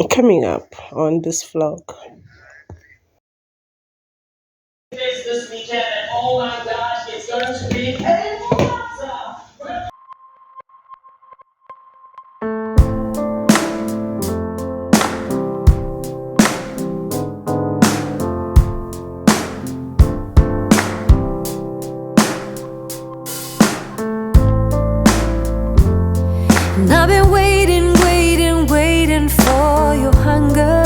Coming up on this vlog. This weekend, and oh my gosh, it's going to be a monster. And I've been waiting for your hunger.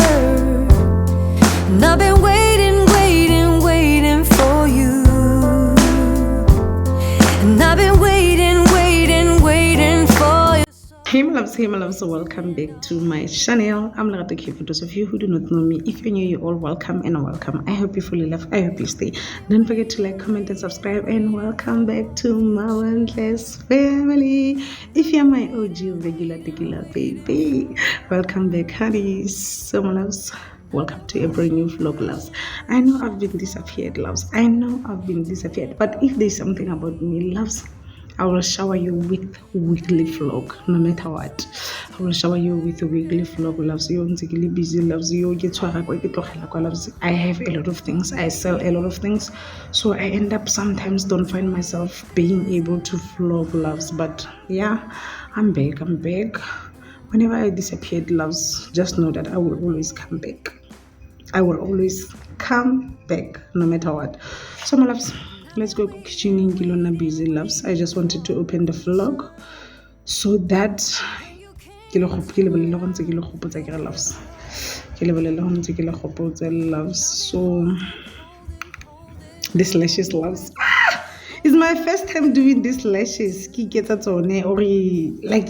And I've been waiting for you. And I've been waiting for you. Hey my loves, so welcome back to my channel. I'm Leratokgetse. For those of you who do not know me, if you're new, you're all welcome and welcome. I hope you fully love, I hope you stay. Don't forget to like, comment and subscribe, and welcome back to my Wondless family. If you're my OG regular tequila baby, welcome back honey. So my loves, welcome to a brand new vlog, loves. I know I've been disappeared, loves. I know I've been disappeared, but if there's something about me, loves, I will shower you with weekly vlog, no matter what. I will shower you with a weekly vlog, loves. You busy, loves. You get to loves. I have a lot of things. I sell a lot of things, so I end up sometimes don't find myself being able to vlog, loves. But yeah, I'm back. Whenever I disappeared, loves, just know that I will always come back. I will always come back, no matter what. So my loves, let's go kitchening Gilona busy, loves. I just wanted to open the vlog so that loves. So this lashes, loves. It's my first time doing these lashes. Like,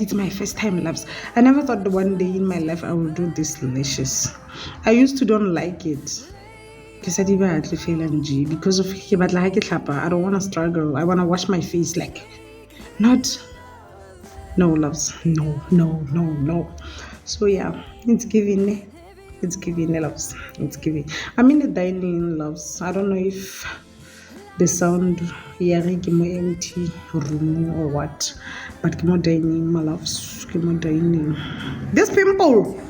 it's my first time, loves. I never thought one day in my life I would do these lashes. I used to don't like it. Because of I don't want to struggle. I want to wash my face, like, not, no, loves, no. So yeah, it's giving, loves, it's giving. I'm in the dining, loves. I don't know if the sound empty room or what, but come on dining, my loves, come on dining. This pimple.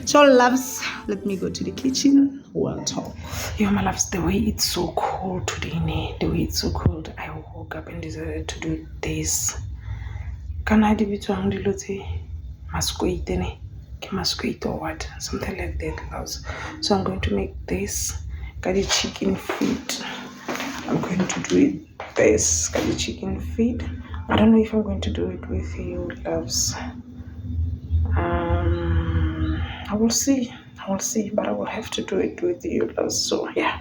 So loves, let me go to the kitchen. We'll talk. Yeah, my loves, the way it's so cold today, I woke up and decided to do this. Can I do it to masquerade or what? Something like that, loves. So I'm going to make this. Got the chicken feet. I'm going to do it this. Got the chicken feet. I don't know if I'm going to do it with you, loves. I will see, but I will have to do it with you, loves. So yeah.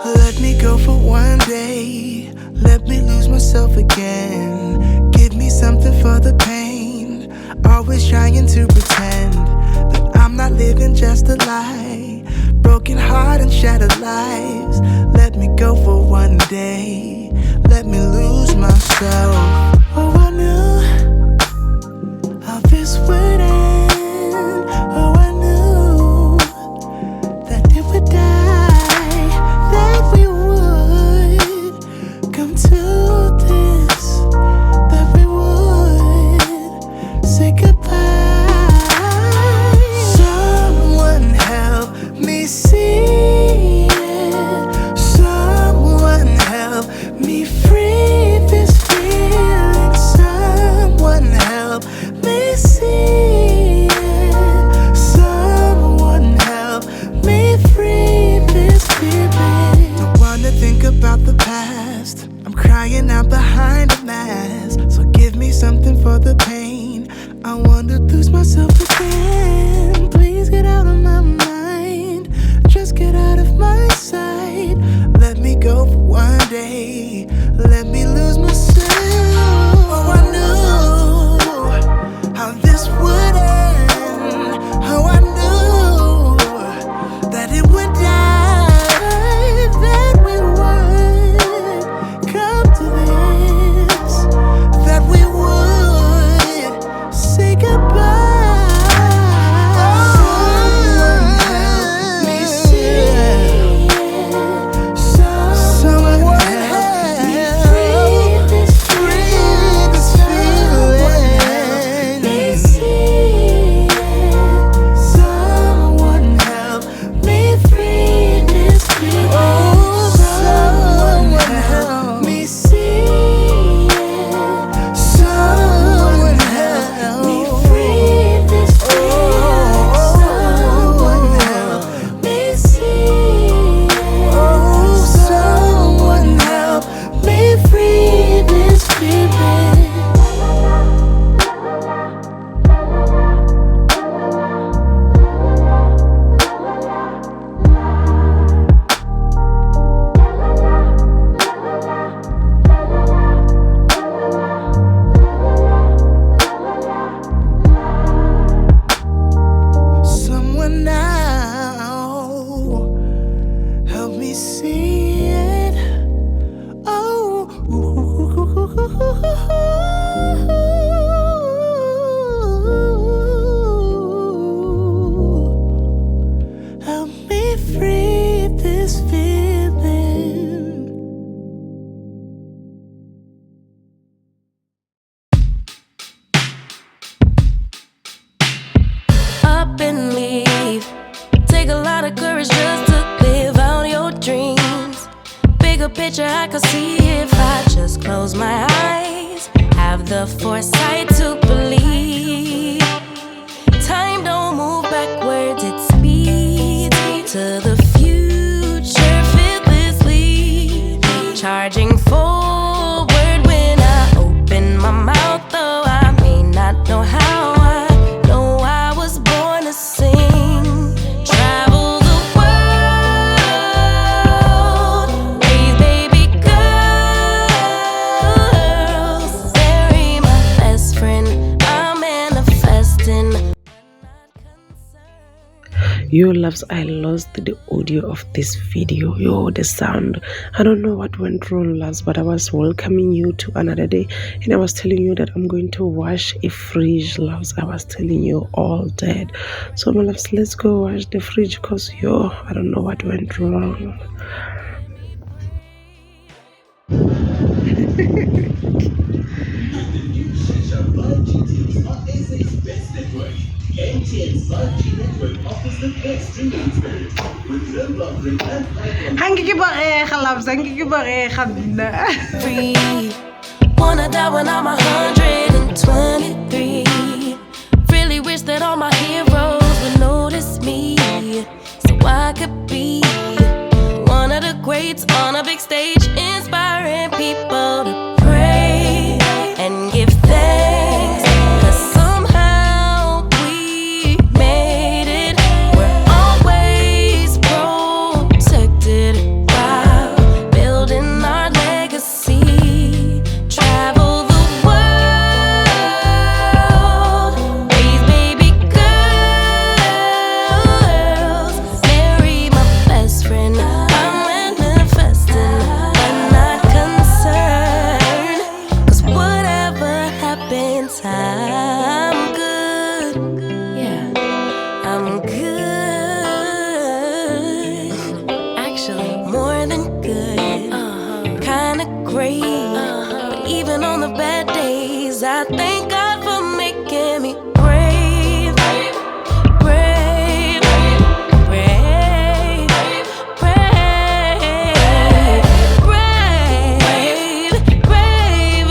Let me go for one day. Let me lose myself again. Give me something for the pain. Always trying to pretend that I'm not living just a lie. Broken heart and shattered lives. Let me go for one day. Let me lose myself. Oh, I knew how this would end. Oh, I knew that it would die, that we would come to this, that we would say goodbye. Someone help me see it. Someone help me free this feeling. Someone help me see it. Someone help me free this feeling. Don't wanna think about the past. I'm crying out behind a mask. So give me something for the pain. I wanna lose myself again. Please get out of my mind. Just get out of my sight. Let me go for one day. Let me lose myself. Oh, I knew how this would end. Oh, I knew that it would die, that we would come to this. feeling. Someone now help me see it. Oh, help me free this feeling. Up and leave. Take a lot of courage just to live out your dreams. Bigger picture I could see if I just close my eyes. Have the foresight to believe. Time don't move backwards, it speeds to the future fearlessly. Charging forward when I open my mouth, though I may not know how. I know I was born to sing. Travel the world, raise baby girls, marry my best friend. I'm manifesting. Yo loves, I lost the audio of this video. Yo, the sound, I don't know what went wrong, loves, but I was welcoming you to another day and I was telling you that I'm going to wash a fridge, loves. I was telling you all that. So my loves, let's go wash the fridge because yo, I don't know what went wrong. Free. Wanna die when I'm 123. Really wish that all my heroes would notice me, so I could be one of the greats on a big stage, inspiring people to pray and give thanks. 'Cause somehow we made it. We're always protected while building our legacy. Travel the world, raise baby girls, marry my best friend. I'm manifesting, but not concerned. 'Cause whatever happens, I'm good. Yeah, I'm good. Actually, more than good. Kinda great. But even on the bad days, I thank God for making me brave. Brave, brave, brave, brave, brave,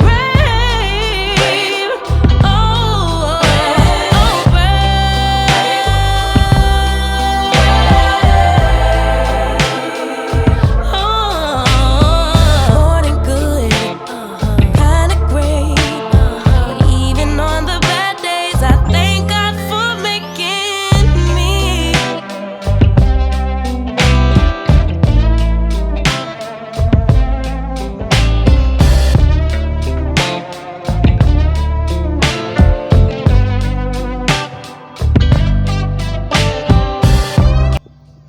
brave. Oh, more than good, kinda great. But even on the bad days, I thank God for making me.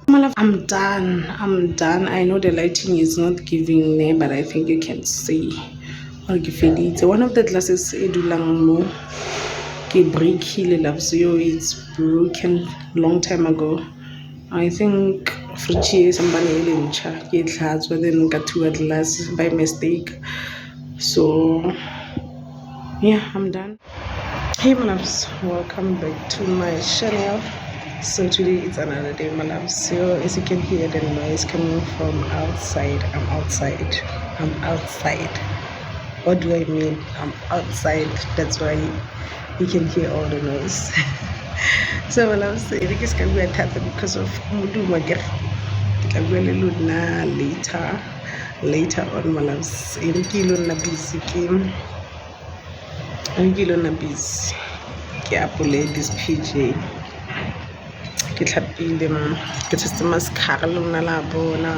My love, I'm done. I know the lighting is not giving there, but I think you can see. Or give it. One of the glasses edulang mo ke break hele love, so it's broken long time ago. I think fridge somebody elencha ke tlhatswa then got two glass by mistake. So yeah, I'm done. Hey my loves, welcome back to my channel. So today it's another day, my loves. So as you can hear the noise coming from outside, I'm outside. What do I mean? I'm outside. That's why you can hear all the noise. So my loves, I think it's gonna be a because of Mudu Mager. Later. later on, my loves. In kilo na busy game. In kilo na busy. Ke apole this PJ. Ke tlhapile mo. Ke tshetse mascara le lona la bona.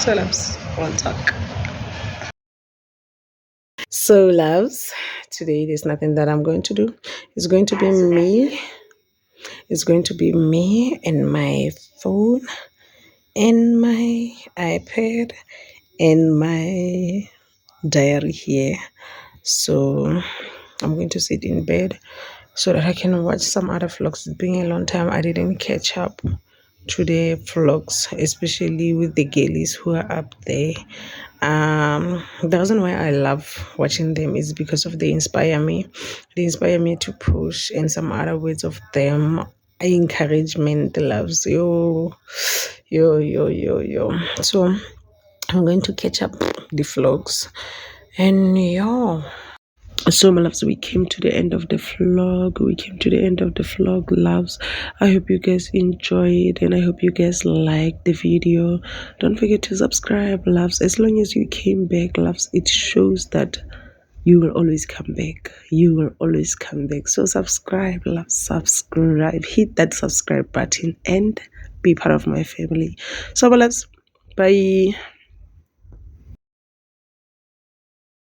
So loves, we'll talk. So loves, today there's nothing that I'm going to do. It's going to be me. It's going to be me and my phone and my iPad and my diary here. So I'm going to sit in bed so that I can watch some other vlogs. It's been a long time I didn't catch up to the vlogs, especially with the girlies who are up there. The reason why I love watching them is because of they inspire me. They inspire me to push, and some other words of them encouragement loves yo. So I'm going to catch up the vlogs, and yo. So my loves, we came to the end of the vlog. Loves. I hope you guys enjoyed, and I hope you guys liked the video. Don't forget to subscribe, loves. As long as you came back, loves, it shows that you will always come back. So subscribe, loves. Subscribe. Hit that subscribe button and be part of my family. So my loves, bye.